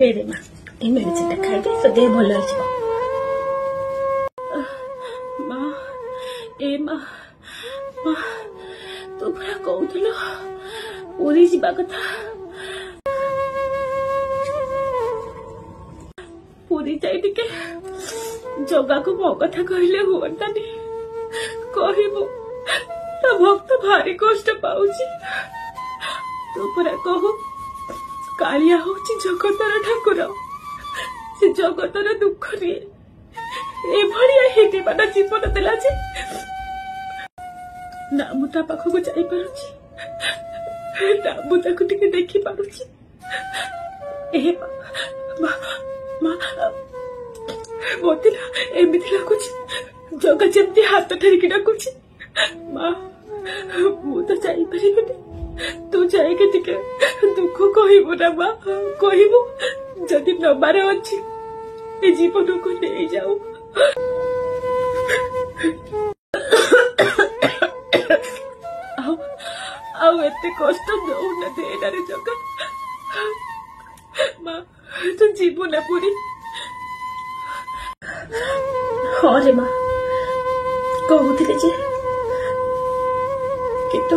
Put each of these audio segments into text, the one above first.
रे माँ a medicine खाइदे तो देह भल हो माँ ए माँ माँ तू पूरा कहूल पूरी जावा कथा पूरी जाई टिके जगा को मो कथा कहले हुअंतानी कहबू तो भक्त भारी कष्ट पाउची तू पूरा कहू कालिया होची जगतर ठाकुर से जगतर दुख रे ए भड़िया हेते बाना जीवन देला जे ना मु ता पाखो को जाई पारुची ना मु ताको टिके देखि पारुची ए मा मा मोतिला एमिति लागुची जगा जेमती हाथ ठरिकी डाकुची माँ मु तो जाई परिबनी तू जाएगी टिके दुख कहबू ना माँ कहबू जदि नबार अच्छी ए जीवन को नहीं जाऊ एते कष्ट दौना देना जगा माँ तू जीवू ना पूरी हाँ रे माँ कहूले जे किंतु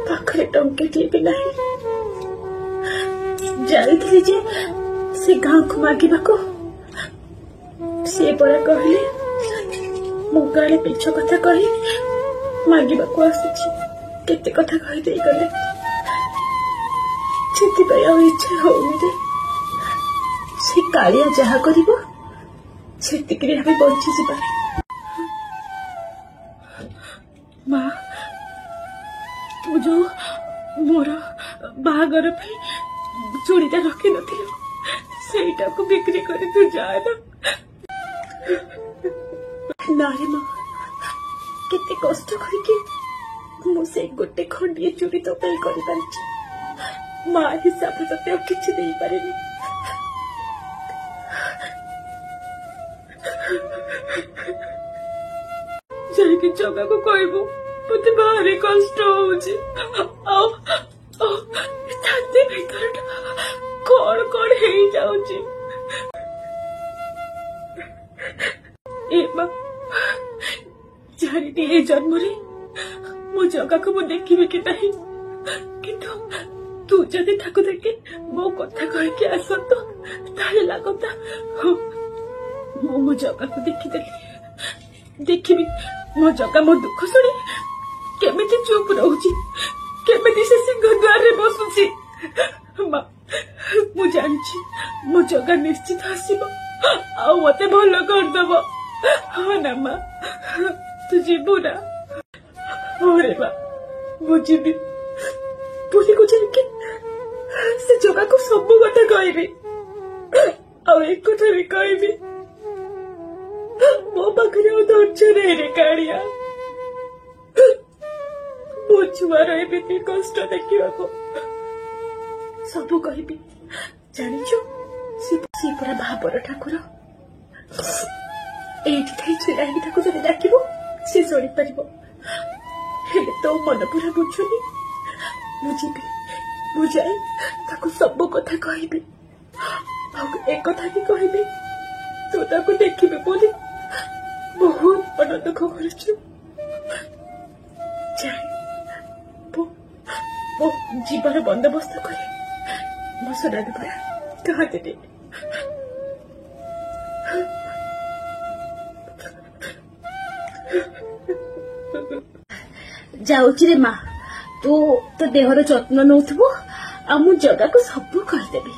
पाखरे टंके भी नहीं जाई जे से गाँ को मागिबा को से परा कहले मु गाले पिछ कथा कही मागिबा को आसुची केते कथा कहि देई गले छेति पय आ इच्छा होउनी रे से कालिया जहा करिवो छेति करी हमें बंची जिबा माँ तू जो मोर बाहागर चूड़ीटा रखी नथिलो को बिक्री कर तू जाए ना रे माँ केते कष्ट करके मु से गोटे खंडिए चूड़ी तो पे करि पारछि माँ हिसाब से तो किछि देई पारेनी जाइके जगा को कहबू मते भारी कष्ट होउछि छाती भीतर कौन कौन हे जाउछि ए माँ जानी ए जन्म रे मो जगा को मु देखिबे कि नहीं किंतु तू जदि ताको देखे मो कथा कह के आसत ताले लागता मो जगा को देखिबी मो जगा मो दुख सुनी केमिति चुप रहउछि केमिति से सिंह द्वार रे बसुछि माँ मु जानछि मो जगा निश्चित आसीबो आ मते भलो कर दबो हाँ ना माँ तू जीवू ना अरे माँ मु जीवी पुरी को जाके से जगा को सब कथा कहबी आ एक कथा भी कहबी मो पाखरे धैर्य नहीं रे कालिया मो छुआर एमती कष्ट देखा सब कहबी जानिଛୁ सी पूरा भावर ठाकुर एठी थाई छुड़ा ही ताको जदि डाकिबो से जोड़ी परिबो हेले तो मन पूरा बुझुनी बुझिबी बुझाई ताको सब कथा कहबी आ एक कथा भी कहबी तू ताको देखिबे बोली बहुत मन दुख करछु वो जीवन बंदोबस्त करे मो सोना पड़ा कहा देने जाऊची रे माँ तू तो देहर जत्न नौथबो आ मु जगा को सब कहिदेबी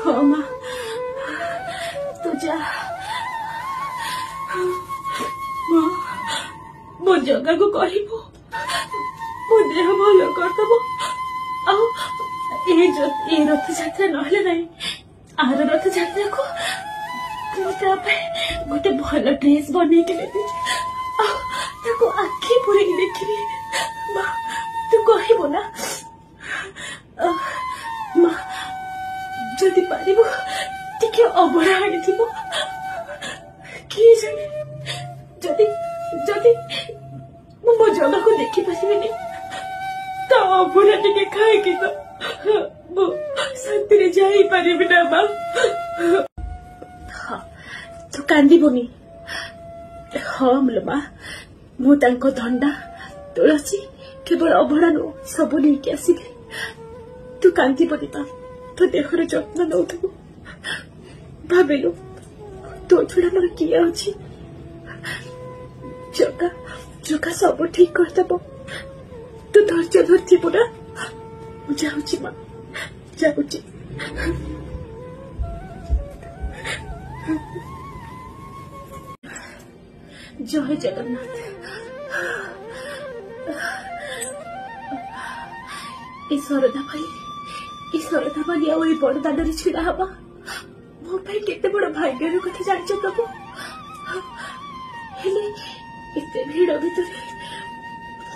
हाँ माँ तू जा माँ मो जगा को कहबो मो देह भल करदबो ए रथ यात्रा नहले नहीं आर रथ यात्रा को गोटे भल ड्रेस बन आखि पूरे देखी माँ तू कहबो ना माँ जदि पारिबो टिके अबड़ा आनी थिबो किए जाने जदि जदि मो जगह को देखी पारिबिनी तो ଅଭଡ଼ା ଟିକେ ଖାଇକି ତ ମୁଁ ଶାନ୍ତିରେ ଯାଇପାରିବି ନା ମା। ତୁ କାନ୍ଦିବୁନି। ହଁ ଲୋ ମା, ମୁଁ ତାଙ୍କ ଧଣ୍ଡା ତୁଳସୀ କେବଳ ଅଭଡ଼ା ନୁହଁ ସବୁ ନେଇକି ଆସିବି। ତୁ କାନ୍ଦିବୁନି ମା, ତୋ ଦେହର ଯତ୍ନ ନଉଥିବୁ। ଭାବିଲୁ ତୋ ଛଡା ମୋର କିଏ ଅଛି? ଜଗା ଜଗା ସବୁ ଠିକ କରିଦେବ। ତୁ ଧୈର୍ଯ୍ୟ ଧରିଥିବୁ ନା। ମୁଁ ଯାଉଛି ମା, ଯାଉଛି। ଜୟ ଜଗନ୍ନାଥ। ଏ ଶରଧା ଭାଇ ଆଉ ଏ ବଡ ଦାଣ୍ଡରେ ଛିଡା ହବା ମୋ ପାଇଁ କେତେ ବଡ ଭାଗ୍ୟର କଥା ଜାଣିଛ ପ୍ରଭୁ। ହେଲେ ଏତେ ଭିଡ ଭିତରେ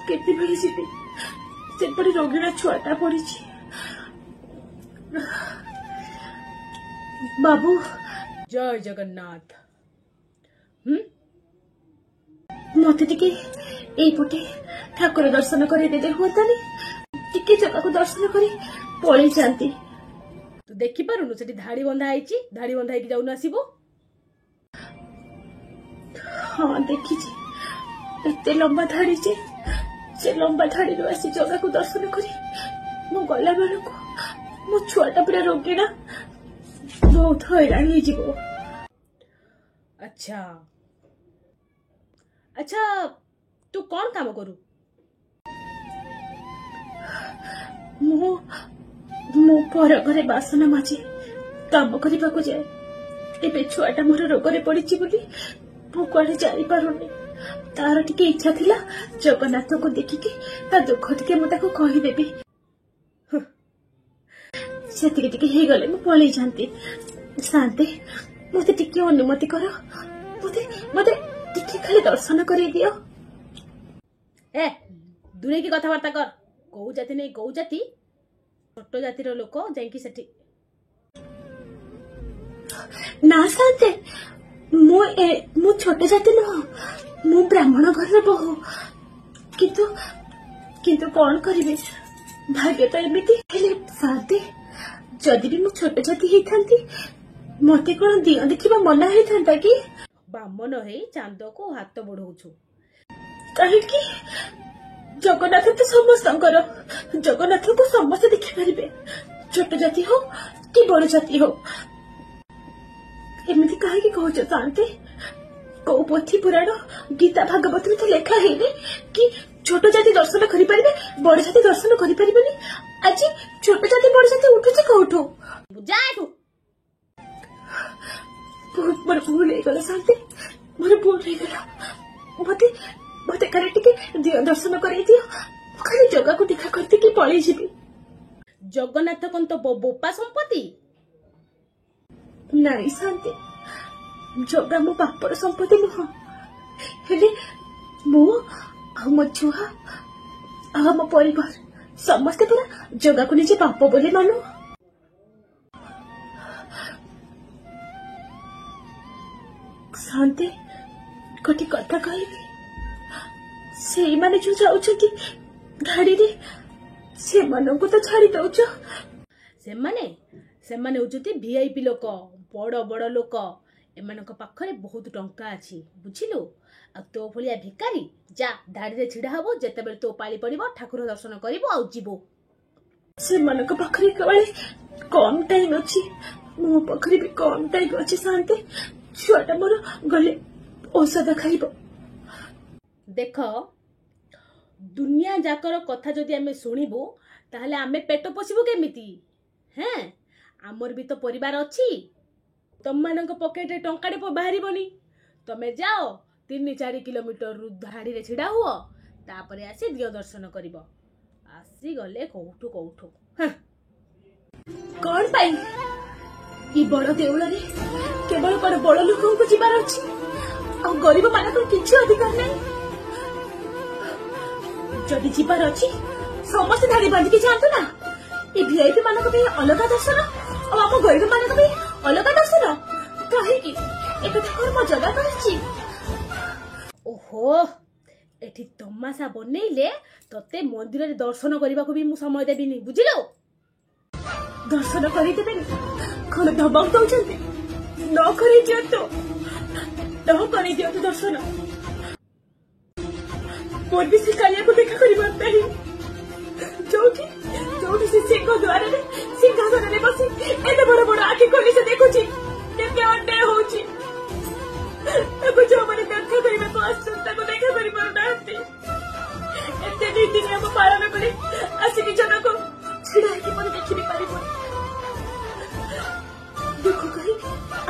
କେତେବେଳେ ଯିବି? ସେପଟେ ରୋଗୀର ଛୁଆଟା ପଡିଛି। ବାବୁ ଜୟ ଜଗନ୍ନାଥ। ମତେ ଟିକେ ଏଇପଟେ ଠାକୁର ଦର୍ଶନ କରିଦେଲେ ହୁଅନ୍ତାନି? ଟିକେ ଜଗାକୁ ଦର୍ଶନ କରି ପଳେଇ ଯାଆନ୍ତି। ତୁ ଦେଖିପାରୁନୁ ସେଠି ଧାଡି ବନ୍ଧା ହେଇଛି? ଧାଡି ବନ୍ଧା ହେଇକି ଯାଉନୁ ଆସିବୁ। ହଁ ଦେଖିଛି, ଏତେ ଲମ୍ବା ଧାଡି ଯେ ସେ ଲମ୍ବା ଧାଡିରୁ ଆସି ଜଗାକୁ ଦର୍ଶନ କରି ମୁଁ ଗଲା ବେଳକୁ ମୋ ଛୁଆଟା ପୁରା ରୋଗୀଣା, ବହୁତ ହଇରାଣ ହେଇଯିବ। ଆଚ୍ଛା ଆଚ୍ଛା, ତୁ କଣ କାମ କରୁ? ମୁଁ ପର ଘରେ ବାସନ ମାଜି କାମ କରିବାକୁ ଯାଏ। ଏବେ ଛୁଆଟା ମୋର ରୋଗରେ ପଡିଛି ବୋଲି ମୁଁ କୁଆଡେ ଯାଇପାରୁନି। ତାର ଟିକେ ଇଚ୍ଛା ଥିଲା ଜଗନ୍ନାଥଙ୍କୁ ଦେଖିକି ତା ଦୁଃଖ ଟିକେ ମୁଁ ତାକୁ କହିଦେବି। ସେତିକି ଟିକେ ହେଇଗଲେ ମୁଁ ପଳେଇ ଯାଆନ୍ତି। ଶାନ୍ତେ ମତେ ଟିକେ ଅନୁମତି କର, ମତେ ଟିକେ ଖାଲି ଦର୍ଶନ କରେଇ ଦିଅ। ଦୂରେଇକି କଥାବାର୍ତ୍ତା କର। କୋଉ ଜାତି ନେଇ କୋଉ ଜାତି? ଛୋଟ ଜାତିର ଲୋକ ଯାଇକି ସେଠି। ନା ଶାନ୍ତେ, ମୁଁ ଛୋଟ ଜାତି ନୁହଁ, ମୁଁ ବ୍ରାହ୍ମଣ ଘରର ବୋହୂ। କିନ୍ତୁ କଣ କରିବି, ଭାଗ୍ୟ ତ ଏମିତି। ହେଲେ ଶାନ୍ତେ, ଯଦି ବି ମୁଁ ଛୋଟ ଜାତି ହେଇଥାନ୍ତି ମତେ କଣ ଦିଅ ଦେଖିବା ମନା ହେଇଥାନ୍ତା କି? ବାମନ ହେଇ ଚାନ୍ଦକୁ ହାତ ବଢଉଛୁ କାହିଁକି? ଜଗନ୍ନାଥ ତ ସମସ୍ତଙ୍କର, ଜଗନ୍ନାଥଙ୍କୁ ସମସ୍ତେ ଦେଖିପାରିବେ, ଛୋଟ ଜାତି ହଉ କି ବଡ ଜାତି ହଉ। ଏମିତି କାହିଁକି କହୁଛ ଶାନ୍ତେ? କୋଉ ପୋଥି ପୁରାଣ ଗୀତା ଭାଗବତରେ ତ ଲେଖା ହେଇନି କି ଛୋଟ ଜାତି ଦର୍ଶନ କରିପାରିବେ, ବଡ ଜାତି ଦର୍ଶନ କରିପାରିବେନି। ଆଜି ଛୋଟ ଜାତି ବଡ ଜାତି ଉଠୁଛି କୋଉଠୁ? ମୋର ଭୁଲ ହେଇଗଲା ଶାନ୍ତେ, ମୋର ଭୁଲ ହେଇଗଲା। ମତେ ଖାଲି ଟିକେ ଦିଅ ଦର୍ଶନ କରେଇ ଦିଅ। ମୁଁ ଖାଲି ଜଗାକୁ ଦେଖା କରିଦେଇକି ପଳେଇ ଯିବି। ଜଗନ୍ନାଥ କଣ ତ ବୋପା ସମ୍ପତ୍ତି? ନାଇଁ ଶାନ୍ତେ, ଜଗା ମୋ ବାପର ସମ୍ପତ୍ତି ନୁହଁ। ହେଲେ ମୁଁ ଆଉ ମୋ ଛୁଆ ଆଉ ଆମ ପରିବାର ସମସ୍ତେ ପୁରା ଜଗାକୁ ନିଜେ ବାପ ବୋଲି ମାନୁ। ଶାନ୍ତେ, ଗୋଟେ କଥା କହିବି, ସେଇମାନେ ଯୋଉ ଯାଉଛନ୍ତି ଗାଡିରେ ସେମାନଙ୍କୁ ତ ଛାଡି ଦଉଛ। ସେମାନେ ହଉଛନ୍ତି ଭିଆଇପି ଲୋକ, ବଡ ବଡ ଲୋକ। ଏମାନଙ୍କ ପାଖରେ ବହୁତ ଟଙ୍କା ଅଛି, ବୁଝିଲୁ? ଆଉ ତୋ ଭଳିଆ ଭିକାରୀ ଯା ଧାଡିରେ ଛିଡା ହବ, ଯେତେବେଳେ ତୋ ପାଳି ପଡିବ ଠାକୁର ଦର୍ଶନ କରିବୁ ଆଉ ଯିବୁ। ସେମାନଙ୍କ ପାଖରେ କେବଳ କମ ଟାଇମ ଅଛି, ମୋ ପାଖରେ ବି କମ ଟାଇମ ଅଛି ଶାନ୍ତେ। ଛୁଆଟା ମୋର ଗଲେ ଔଷଧ ଖାଇବ। ଦେଖ, ଦୁନିଆ ଯାକର କଥା ଯଦି ଆମେ ଶୁଣିବୁ ତାହେଲେ ଆମେ ପେଟ ପୋଷିବୁ କେମିତି? ଆମର ବି ତ ପରିବାର ଅଛି। ତମମାନଙ୍କ ପକେଟରେ ଟଙ୍କାଟେ ବାହାରିବନି। ତମେ ଯାଅ 3-4 କିଲୋମିଟରରୁ ଧାଡିରେ ଛିଡା ହୁଅ, ତାପରେ ଆସି ଦିଅ ଦର୍ଶନ କରିବ। ଆସିଗଲେ କୋଉଠୁ କଣ ପାଇଁ ଏ ବଡ ଦେଉଳରେ କେବଳ କଣ ବଡ ଲୋକଙ୍କୁ ଯିବାର ଅଛି, ଆଉ ଗରିବ ମାନଙ୍କର କିଛି ଅଧିକାର ନାହିଁ? ଯଦି ଯିବାର ଅଛି ସମସ୍ତେ ଧାଡି ବାନ୍ଧିକି ଯାଆନ୍ତୁ ନା। ଏ ଭିଆଇପି ମାନଙ୍କ ପାଇଁ ଅଲଗା ଦର୍ଶନ ଆଉ ଆମ ଗରିବ ମାନଙ୍କ ପାଇଁ ଅଲଗା ଦର୍ଶନ କାହିଁକି? ଏକଥା କଣ ମୋ ଜଗା କହିଛି? ଓହୋ, एठी तमाशा बनइले तते मंदिर रे दर्शन करबा को भी मु समय देबिनी बुझिलो। दर्शन करेदेबेनि कौन धमक दौरान न करे दियो न करे दियो दर्शन मोर भी से कालिया को देखा करबा जोठी जोठी से सिंह द्वार रे सिंहासन रे बसी एते बड़ बड़ आखि खोली से देखुची केते अन्याय होची एबो जो माने देखा करबा को आसंता को देखा करि परनांती एते नीति नियम पालन करे आसिकी जन को छिड़ा के मन देखि नि पारिबो देखो कहि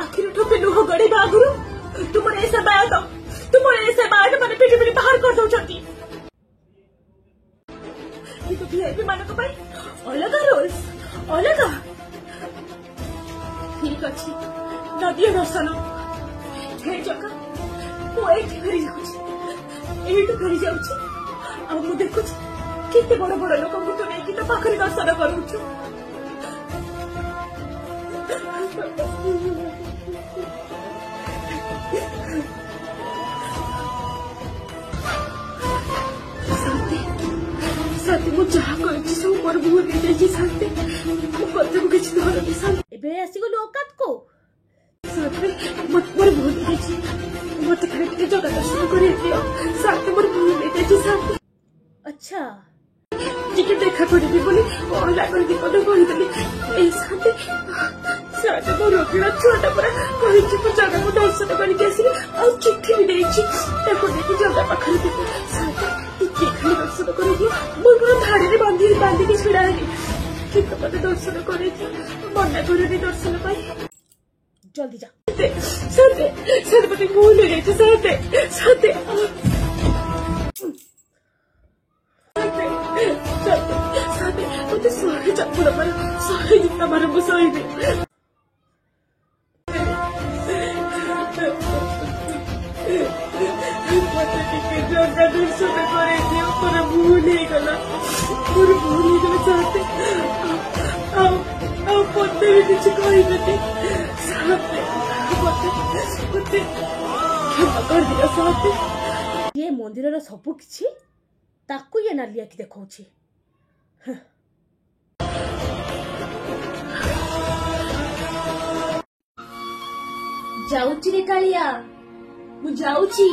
आखिर ठोपे लुह गड़े बागुरु तुमरे ऐसा बात माने पेटी पेटी बाहर कर दउछंती तो वीआईपी मानक पाई अलग रोल्स अलग ठीक अच्छी नदी दर्शन हे जगह मुझे फेरी जाऊँ आ मु देखु केते बड़ बड़ लोक तू नहीं तो पाखरी दर्शन करूछु शांति मु जहा कहि सब मोर भूल दे जी शांति मु कते को किछ धर दे शांति एबे आसी गलो औकात को शांति मत मोर भूल दे जी मत खाली जगह दर्शन करे दियो शांति मोर भूल दे जी शांति अच्छा टिके देखा करबी बोली ओला कर दी पद कहि देली ए शांति शांति मोर रोकड़ा छोटा पर कहि छी को जगह को दर्शन करि के आसी आ चिट्ठी भी देई छी ताको देखि जगह पाखर दे शांति खाली दर्शन कर मोर धाड़ी में बांधी के छिड़ा है ठीक मत दर्शन कर मना कर दर्शन पाई जल्दी जा सते मत भूल सते सते मत सहे चपुड़ मार सहे जितना मार मु सही जगह दर्शन कर भूल हो चाहते पते भी किसी कहते क्षमा कर दिया साथे ये मंदिर रो सब किछि ताकू ये नालिया की देखौछि जाउची रे कालिया मु जाउची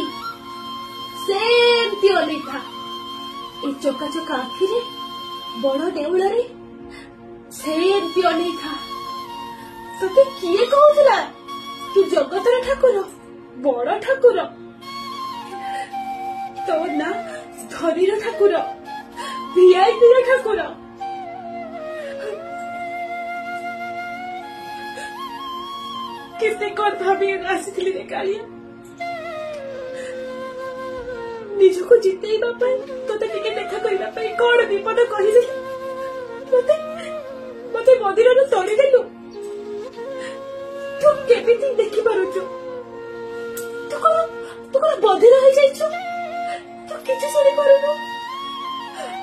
सेमती अनेथा ए चोका चोका आखिरे बड़ देउल रे सेमती अनेथा तते किए कहउथला तू जगतर ठाकुर बड़ ठाकुर तो ना धरीर ठाकुर वीआईपी ठाकुर केते कौन भाभी आसी रे कालिया निजको जितेइबा पई तोते टिके देखा करिबा पई कोन विपद कहि दे मते मंदिर रे तोड़ी देलु तू केबिति देखि पारुछु तू कोन बधिर हो जाइछु तू किछ सुनि पारुनु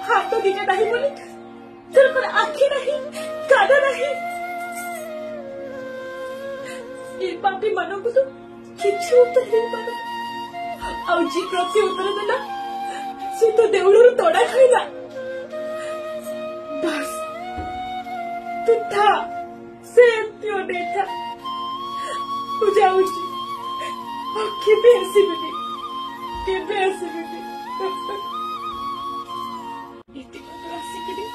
हाथ दिने नाही बोली तोर कोन आखी नाही कान नाही ए पापी मानकु तो किछ उत्तर दे पाना आउची प्रति उत्तर देला से तो देउलर तोड़ा खाइला बस तू था से त्यो देखा तू जाउची के बेसी इति को आसी के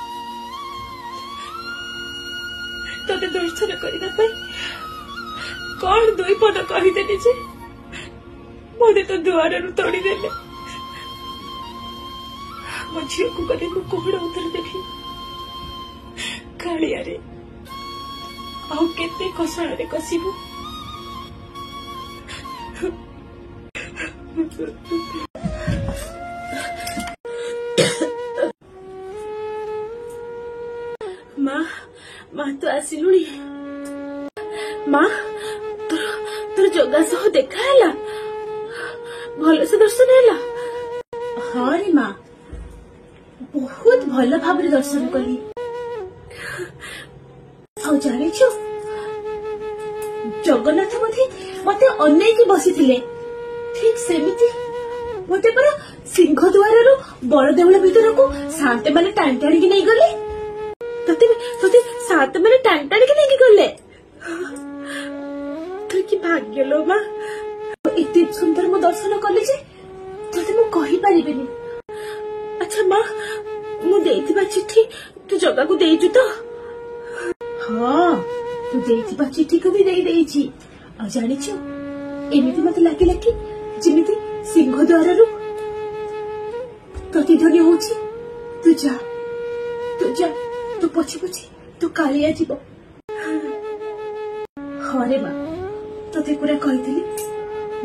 तते दर्शन करिना पई कौन दुई पद कहि देली जे मोदे तो द्वार तोड़ी देले मो झील को कदे को कोहड़ा उतर देली कालिया रे आउ केते कसाळ रे कसिबु माँ तो आसिलुणी माँ तोर जगह सह देखा है भल से दर्शन है हाँ रे माँ बहुत भल भाव दर्शन कली जानी जगन्नाथ मते अनेक बसी ठीक सेमिति मते पर सिंह द्वार बड़ देवल भीतर को शांत मैंने टाणी टाणी नहीं गले तोते शांत मैंने टाणी टाणी नहीं गले तू कि भाग्य लो माँ इतने सुंदर मो दर्शन कले जे तोते मु कहि परिबेनी। अच्छा माँ मु देइथिबा चिट्ठी तू जगा को देइछु तो? हाँ तू देइथिबा चिट्ठी को भी देइछि आ जानिछु एमिति मते लागिला कि जिमिति सिंह द्वार प्रतिध्वनि होछि। तू जा तू पछी तू कालिया जीव। हरे माँ तोते पूरा कहिथिली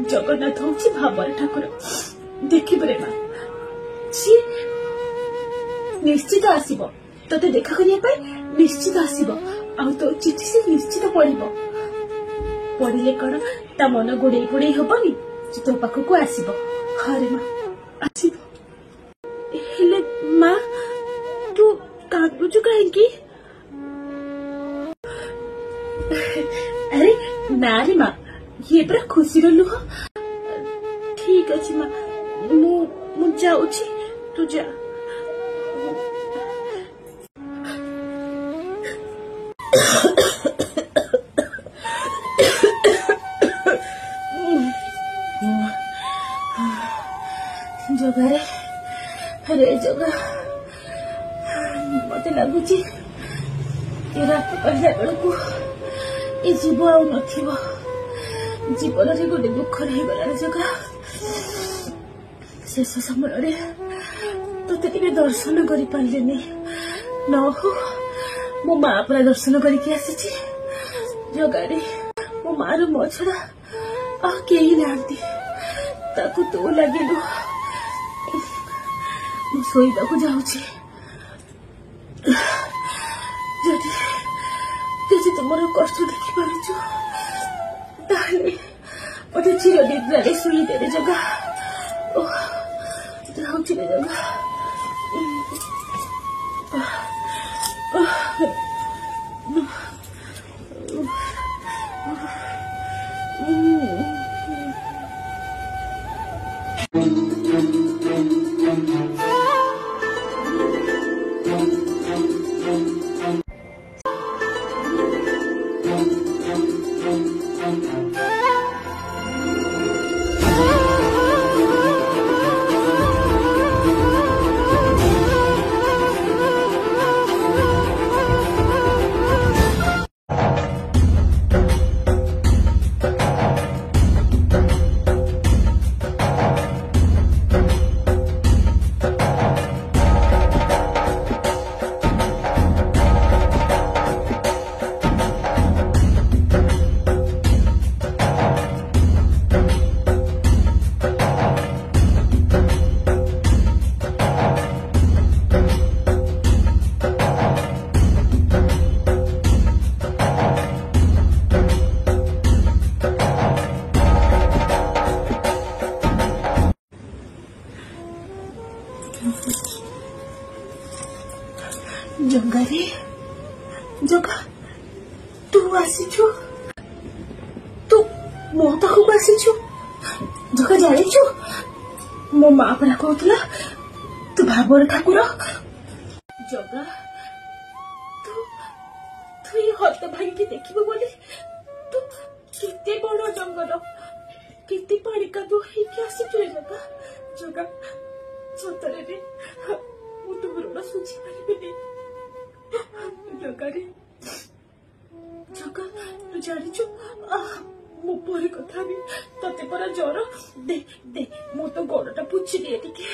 जगन्नाथ होछि भाबर ठाकुर देखिबरे माँ सी निश्चित आसीबो तोते देखा करिया पाई निश्चित आसीबो आ तो चिट्ठी से निश्चित पढ़िले कौन ता मन गोड़े गोड़े हबनी तो पाखक को आसीबो। हरे माँ आसीबो हेले माँ तू कांदुचु काहेकि? अरे ना रे माँ ये पूरा खुशी लुह। ठीक अछि माँ मु जाउछि तू जा। जगा रे जगा मत लगुची रात पहला बेलू ये जीव आउ नथिबो जीवन रे गोटे दुख रही गला जगा शेष समय तोते टिके दर्शन करि पारलेनी न हो मो माँ पूरा दर्शन करके आसी जगारे मो माँ रो मो छड़ा आ केही नांती ताकू तो लगिलु शोइबा को जाऊची जदि तुमर कष्ट देखि पारिछु ताले मते चिर निद्रारे सुई दे जगा ओ जाऊची रे जगा। जंगारे जगा तू आसीछु तू मो पाखक आसीछु जगा जानिछु मो माँ परा कहतला तू भाबर ठाकुर जगा तू ये हत भांगी देखिबो बोली तू केते बड़ जंगल केते पानी कादो हेकि आसीछु रे जगा जगा सतरे रे मु तो बड़ सुझी पारिबेनी जगा रे जगा तू जानिछु मो परे कथा भी तते परा जर दे दे मो तो गोड़टा पुछि दिए टिके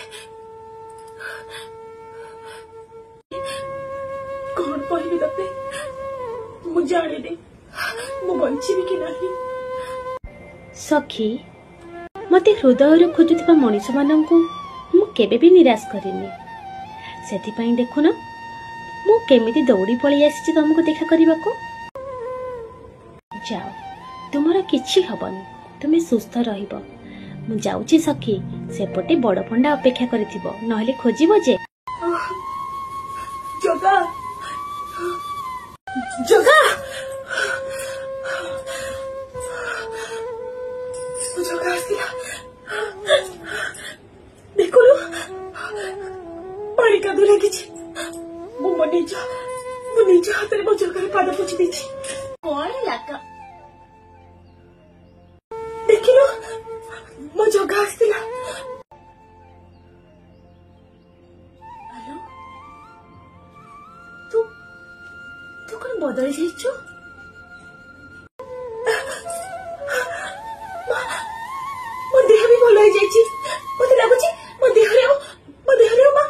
कौन कहबी तते मु जाने दे मु बंचिबी कि नाही। सखी मते हृदय खोजुथिबा मनीष मानंकु मु केबे भी निराश करिनी सेथि पई देखुन मु केमिति दौड़ी पळी आसी तुमको देखा करबा को जाओ तुमरा किछि हबनी तुमे सुस्थ रहिबो मु जाउची सखी सेपटे बड़ पंडा अपेक्षा करिथिबो नहले खोजिबो जे जगा जगा जगा आसिला पानी कादू लगी मो निज हाथ में मो जगार पाद पोछि देछि कौन लगा देखिलो मो जगा आसला। हेलो तू तू कौन बदल जाइछु? मो देह भी भल हो जाइछि मते लागुछि मो देहरे मां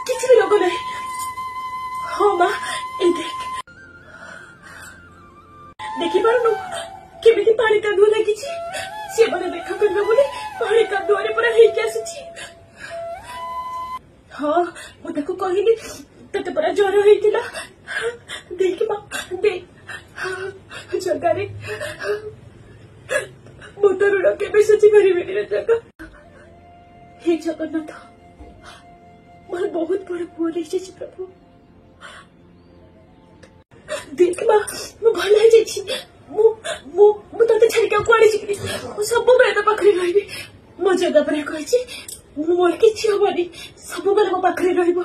किछि भी रोग नाही। हाँ मां ए देखि पारुनु केमिति पानी कादुआ लागिछि से मने देखा करबे बोले पानी कादुआरे पूरा हेकि आसुछि। हाँ मु ताको कहिली तते पूरा ज्वर होइतिला देख मां देख जगारे मोटर ऋण केबे सुझी पारिबेनि रे जगा। हे जगन्नाथ मोर बहुत बड़ पुआ रही प्रभु देख मां मु भल हो जाइछि मु तते छाड़ी के कुआडे जिबि सब बेले तो पाखरे रहिबि मो जगा पर कहछि मोर किछि होबनी सब बेले मो पाखरे रहइबो।